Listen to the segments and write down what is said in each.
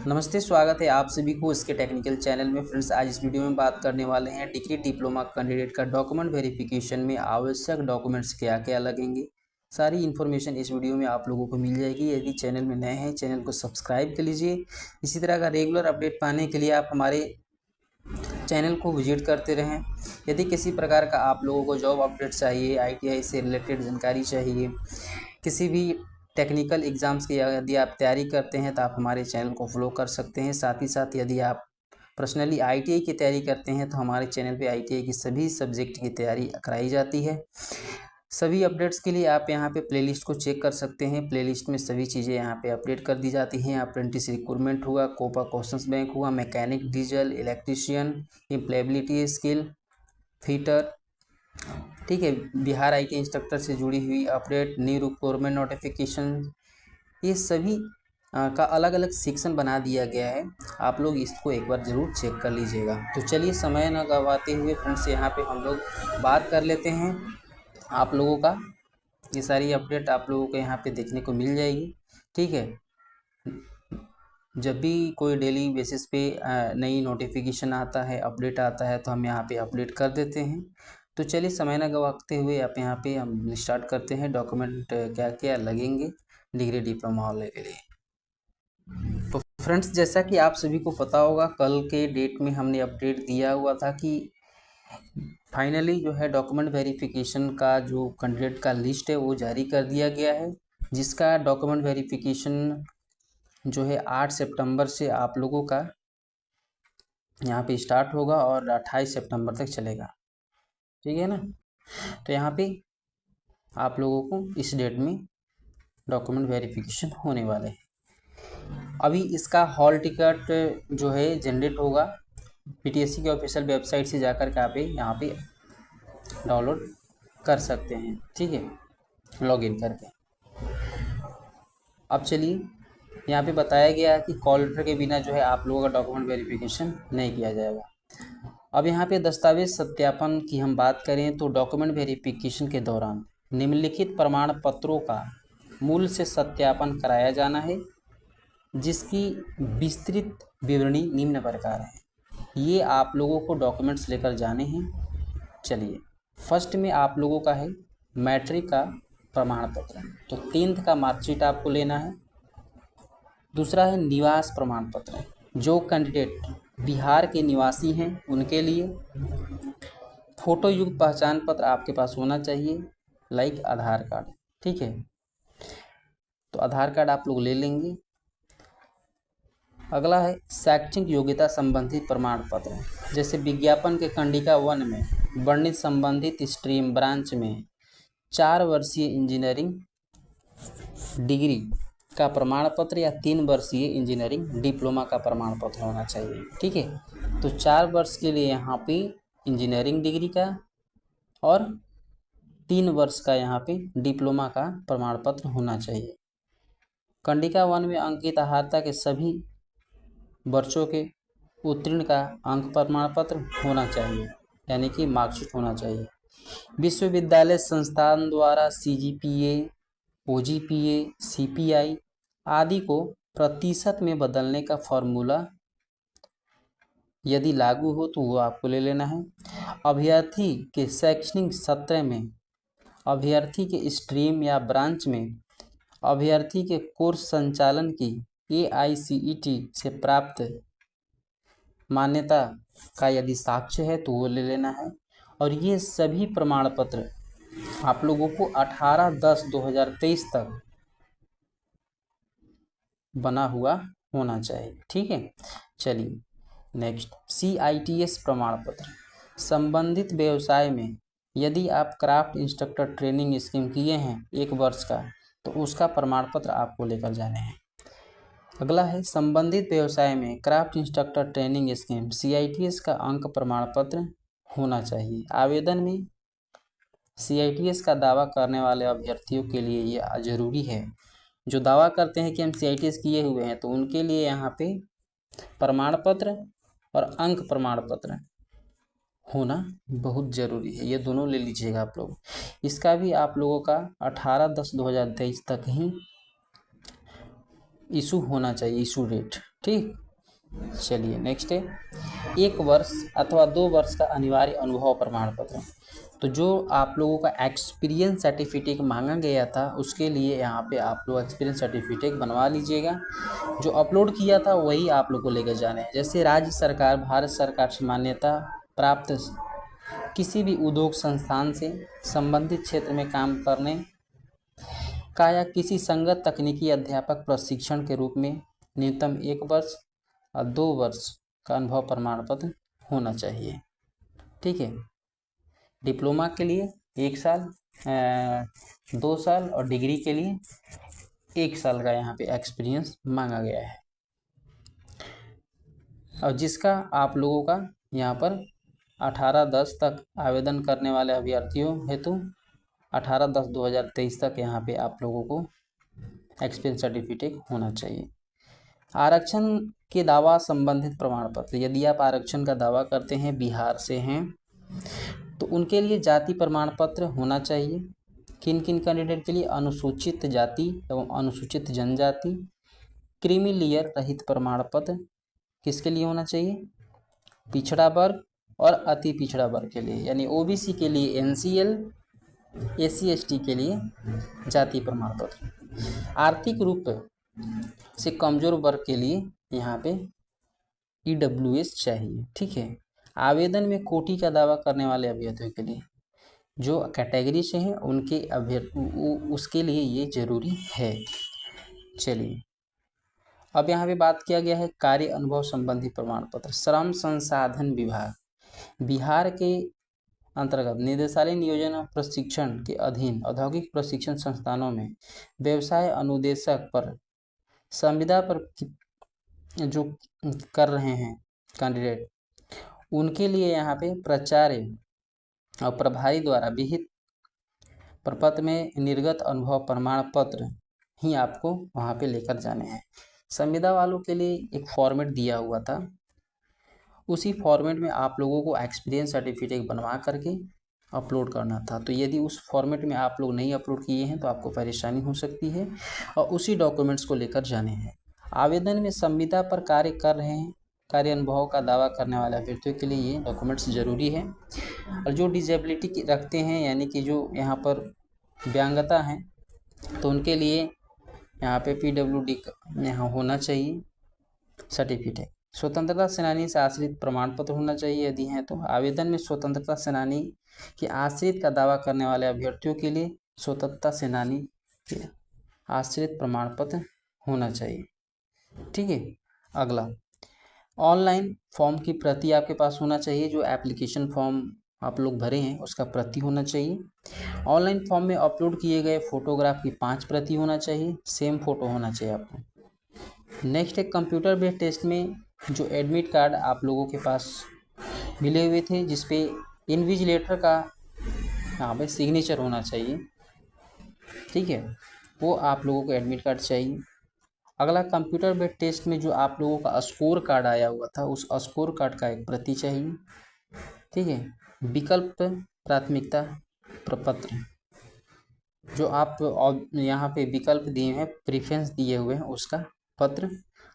नमस्ते, स्वागत है आप सभी को इसके टेक्निकल चैनल में। फ्रेंड्स, आज इस वीडियो में बात करने वाले हैं डिग्री डिप्लोमा कैंडिडेट का डॉक्यूमेंट वेरिफिकेशन में आवश्यक डॉक्यूमेंट्स क्या क्या लगेंगे। सारी इन्फॉर्मेशन इस वीडियो में आप लोगों को मिल जाएगी। यदि चैनल में नए हैं, चैनल को सब्सक्राइब कर लीजिए। इसी तरह का रेगुलर अपडेट पाने के लिए आप हमारे चैनल को विजिट करते रहें। यदि किसी प्रकार का आप लोगों को जॉब अपडेट चाहिए, ITI से रिलेटेड जानकारी चाहिए, किसी भी टेक्निकल एग्ज़ाम्स की यदि आप तैयारी करते हैं तो आप हमारे चैनल को फॉलो कर सकते हैं। साथ ही साथ यदि आप पर्सनली ITI की तैयारी करते हैं तो हमारे चैनल पे ITI की सभी सब्जेक्ट की तैयारी कराई जाती है। सभी अपडेट्स के लिए आप यहाँ पे प्लेलिस्ट को चेक कर सकते हैं। प्लेलिस्ट में सभी चीज़ें यहाँ पे अपडेट कर दी जाती हैं। अप्रेंटिस रिक्रूटमेंट हुआ, कोपा क्वेश्चंस बैंक हुआ, mechanic, diesel, electrician, employability skill, fitter, ठीक है, बिहार IT इंस्ट्रक्टर से जुड़ी हुई अपडेट, न्यू रिक्रूटमेंट नोटिफिकेशन, ये सभी का अलग अलग सेक्शन बना दिया गया है। आप लोग इसको एक बार ज़रूर चेक कर लीजिएगा। तो चलिए समय न गवाते हुए फ्रेंड्स यहाँ पे हम लोग बात कर लेते हैं। आप लोगों का ये सारी अपडेट आप लोगों को यहाँ पे देखने को मिल जाएगी, ठीक है। जब भी कोई डेली बेसिस पे नई नोटिफिकेशन आता है, अपडेट आता है, तो हम यहाँ पे अपडेट कर देते हैं। तो चलिए समय न गवाते हुए आप यहाँ पे हम स्टार्ट करते हैं। डॉक्यूमेंट क्या क्या लगेंगे डिग्री डिप्लोमा वाले के लिए। तो फ्रेंड्स, जैसा कि आप सभी को पता होगा, कल के डेट में हमने अपडेट दिया हुआ था कि फाइनली जो है डॉक्यूमेंट वेरिफिकेशन का जो कैंडिडेट का लिस्ट है वो जारी कर दिया गया है, जिसका डॉक्यूमेंट वेरिफिकेशन जो है 8 सितंबर से आप लोगों का यहाँ पे स्टार्ट होगा और 28 सितंबर तक चलेगा, ठीक है ना। तो यहाँ पे आप लोगों को इस डेट में डॉक्यूमेंट वेरिफिकेशन होने वाले हैं। अभी इसका हॉल टिकट जो है जनरेट होगा, PTSC के ऑफिशियल वेबसाइट से जाकर के आप यहाँ पे डाउनलोड कर सकते हैं, ठीक है, लॉगिन करके। अब चलिए, यहाँ पे बताया गया है कि कॉल लेटर के बिना जो है आप लोगों का डॉक्यूमेंट वेरिफिकेशन नहीं किया जाएगा। अब यहाँ पे दस्तावेज सत्यापन की हम बात करें तो डॉक्यूमेंट वेरिफिकेशन के दौरान निम्नलिखित प्रमाण पत्रों का मूल से सत्यापन कराया जाना है, जिसकी विस्तृत विवरणी निम्न प्रकार है। ये आप लोगों को डॉक्यूमेंट्स लेकर जाने हैं। चलिए, फर्स्ट में आप लोगों का है मैट्रिक का प्रमाण पत्र, तो 10th का मार्कशीट आपको लेना है। दूसरा है निवास प्रमाण पत्र, जो कैंडिडेट बिहार के निवासी हैं उनके लिए। फोटो युक्त पहचान पत्र आपके पास होना चाहिए, लाइक आधार कार्ड, ठीक है, तो आधार कार्ड आप लोग ले लेंगे। अगला है शैक्षणिक योग्यता संबंधित प्रमाण पत्र, जैसे विज्ञापन के खंडिका 1 में वर्णित संबंधित स्ट्रीम ब्रांच में 4 वर्षीय इंजीनियरिंग डिग्री का प्रमाण पत्र या 3 वर्षीय इंजीनियरिंग डिप्लोमा का प्रमाण पत्र होना चाहिए, ठीक है। तो 4 वर्ष के लिए यहाँ पे इंजीनियरिंग डिग्री का और 3 वर्ष का यहाँ पे डिप्लोमा का प्रमाण पत्र होना चाहिए। खंडिका 1 में अंकित अहार्ता के सभी वर्षों के उत्तीर्ण का अंक प्रमाण पत्र होना चाहिए, यानी कि मार्कशीट होना चाहिए। विश्वविद्यालय संस्थान द्वारा CGPA, OGPA, CPI आदि को प्रतिशत में बदलने का फॉर्मूला यदि लागू हो तो वो आपको ले लेना है। अभ्यर्थी के शैक्षणिक सत्र में, अभ्यर्थी के स्ट्रीम या ब्रांच में, अभ्यर्थी के कोर्स संचालन की AICTE से प्राप्त मान्यता का यदि साक्ष्य है तो वो ले लेना है। और ये सभी प्रमाण पत्र आप लोगों को 18/10/2023 तक बना हुआ होना चाहिए, ठीक है। चलिए नेक्स्ट, CITS प्रमाण पत्र। संबंधित व्यवसाय में यदि आप क्राफ्ट इंस्ट्रक्टर ट्रेनिंग स्कीम किए हैं 1 वर्ष का, तो उसका प्रमाण पत्र आपको लेकर जाने हैं। अगला है संबंधित व्यवसाय में craft instructor training scheme CITS का अंक प्रमाण पत्र होना चाहिए। आवेदन में CITS का दावा करने वाले अभ्यर्थियों के लिए यह जरूरी है। जो दावा करते हैं कि हम CITS किए हुए हैं तो उनके लिए यहाँ पे प्रमाण पत्र और अंक प्रमाण पत्र होना बहुत ज़रूरी है। ये दोनों ले लीजिएगा आप लोग। इसका भी आप लोगों का 18/10/2023 तक ही इशू होना चाहिए, इशू डेट। ठीक, चलिए नेक्स्ट है 1 वर्ष अथवा 2 वर्ष का अनिवार्य अनुभव प्रमाण पत्र। तो जो आप लोगों का एक्सपीरियंस सर्टिफिकेट मांगा गया था उसके लिए यहाँ पे आप लोग एक्सपीरियंस सर्टिफिकेट बनवा लीजिएगा। जो अपलोड किया था वही आप लोग को लेकर जाने हैं। जैसे राज्य सरकार, भारत सरकार से मान्यता प्राप्त किसी भी उद्योग संस्थान से संबंधित क्षेत्र में काम करने का या किसी संगत तकनीकी अध्यापक प्रशिक्षण के रूप में न्यूनतम 1 वर्ष और 2 वर्ष का अनुभव प्रमाण पत्र होना चाहिए। ठीक है, डिप्लोमा के लिए 1 साल, 2 साल और डिग्री के लिए 1 साल का यहाँ पे एक्सपीरियंस मांगा गया है। और जिसका आप लोगों का यहाँ पर 18/10 तक आवेदन करने वाले अभ्यर्थियों हेतु 18/10/2023 तक यहाँ पे आप लोगों को एक्सपीरियंस सर्टिफिकेट होना चाहिए। आरक्षण के दावा संबंधित प्रमाण पत्र, यदि आप आरक्षण का दावा करते हैं, बिहार से हैं, तो उनके लिए जाति प्रमाण पत्र होना चाहिए। किन किन कैंडिडेट के लिए? अनुसूचित जाति एवं अनुसूचित जनजाति, क्रीमी लेयर रहित प्रमाण पत्र किसके लिए होना चाहिए? पिछड़ा वर्ग और अति पिछड़ा वर्ग के लिए, यानी ओबीसी के लिए NCL, SC ST के लिए जाति प्रमाण पत्र, आर्थिक रूप से कमजोर वर्ग के लिए यहाँ पे EWS चाहिए। ठीक है, आवेदन में कोटि का दावा करने वाले अभ्यर्थियों के लिए, जो कैटेगरी से हैं उनके उसके लिए ये जरूरी है। चलिए, अब यहाँ पे बात किया गया है कार्य अनुभव संबंधी प्रमाण पत्र। श्रम संसाधन विभाग बिहार के अंतर्गत निदेशालय नियोजन और प्रशिक्षण के अधीन औद्योगिक प्रशिक्षण संस्थानों में व्यवसाय अनुदेशक पर संविदा पर जो कर रहे हैं कैंडिडेट, उनके लिए यहाँ पे प्राचार्य और प्रभारी द्वारा विहित प्रपत्र में निर्गत अनुभव प्रमाण पत्र ही आपको वहाँ पे लेकर जाने हैं। संविदा वालों के लिए एक फॉर्मेट दिया हुआ था, उसी फॉर्मेट में आप लोगों को एक्सपीरियंस सर्टिफिकेट बनवा करके अपलोड करना था। तो यदि उस फॉर्मेट में आप लोग नहीं अपलोड किए हैं तो आपको परेशानी हो सकती है, और उसी डॉक्यूमेंट्स को लेकर जाने हैं। आवेदन में संविदा पर कार्य कर रहे हैं, कार्य अनुभव का दावा करने वाले अभ्यर्थियों के लिए ये डॉक्यूमेंट्स जरूरी है। और जो डिजेबिलिटी रखते हैं, यानी कि जो यहाँ पर दिव्यांगता हैं, तो उनके लिए यहाँ पे PWD यहाँ होना चाहिए सर्टिफिकेट। स्वतंत्रता सेनानी से आश्रित प्रमाण पत्र होना चाहिए यदि हैं तो। आवेदन में स्वतंत्रता सेनानी के आश्रित का दावा करने वाले अभ्यर्थियों के लिए स्वतंत्रता सेनानी के आश्रित प्रमाण पत्र होना चाहिए। ठीक है, अगला ऑनलाइन फॉर्म की प्रति आपके पास होना चाहिए। जो एप्लीकेशन फॉर्म आप लोग भरे हैं उसका प्रति होना चाहिए। ऑनलाइन फॉर्म में अपलोड किए गए फोटोग्राफ की 5 प्रति होना चाहिए, सेम फोटो होना चाहिए आपको। नेक्स्ट है कंप्यूटर बेस्ड टेस्ट में जो एडमिट कार्ड आप लोगों के पास मिले हुए थे, जिसपे इन्विजिलेटर का यहाँ पे सिग्नेचर होना चाहिए। ठीक है, वो आप लोगों को एडमिट कार्ड चाहिए। अगला कंप्यूटर बेस्ड टेस्ट में जो आप लोगों का स्कोर कार्ड आया हुआ था, उस स्कोर कार्ड का एक प्रति चाहिए। ठीक है, विकल्प प्राथमिकता प्रपत्र, जो आप यहाँ पे विकल्प दिए हैं, प्रेफरेंस दिए हुए हैं, उसका पत्र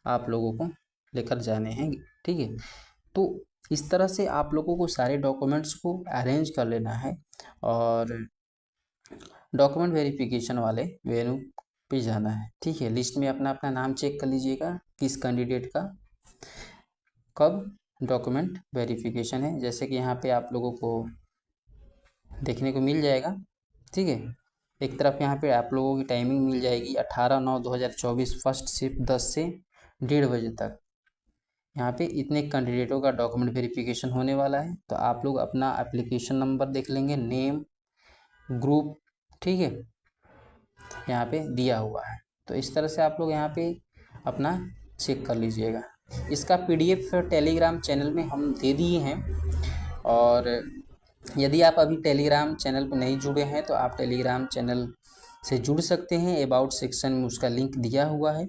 आप लोगों को लेकर जाने हैं। ठीक है, तो इस तरह से आप लोगों को सारे डॉक्यूमेंट्स को अरेंज कर लेना है और डॉक्यूमेंट वेरिफिकेशन वाले वेन्यू पे जाना है। ठीक है, लिस्ट में अपना अपना नाम चेक कर लीजिएगा किस कैंडिडेट का कब डॉक्यूमेंट वेरिफिकेशन है। जैसे कि यहाँ पे आप लोगों को देखने को मिल जाएगा। ठीक है, एक तरफ यहाँ पे आप लोगों की टाइमिंग मिल जाएगी 18/9/2024 फर्स्ट शिफ्ट 10 से 1:30 बजे तक। यहाँ पे इतने कैंडिडेटों का डॉक्यूमेंट वेरिफिकेशन होने वाला है। तो आप लोग अपना एप्लीकेशन नंबर देख लेंगे, नेम, ग्रुप, ठीक है, यहाँ पे दिया हुआ है। तो इस तरह से आप लोग यहाँ पे अपना चेक कर लीजिएगा। इसका PDF टेलीग्राम चैनल में हम दे दिए हैं, और यदि आप अभी टेलीग्राम चैनल पर नहीं जुड़े हैं तो आप टेलीग्राम चैनल से जुड़ सकते हैं। अबाउट सेक्शन में उसका लिंक दिया हुआ है,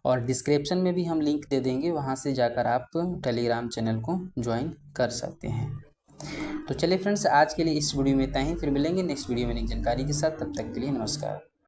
और डिस्क्रिप्शन में भी हम लिंक दे देंगे, वहाँ से जाकर आप टेलीग्राम चैनल को ज्वाइन कर सकते हैं। तो चलिए फ्रेंड्स, आज के लिए इस वीडियो में इतना ही। फिर मिलेंगे नेक्स्ट वीडियो में नई जानकारी के साथ। तब तक के लिए नमस्कार।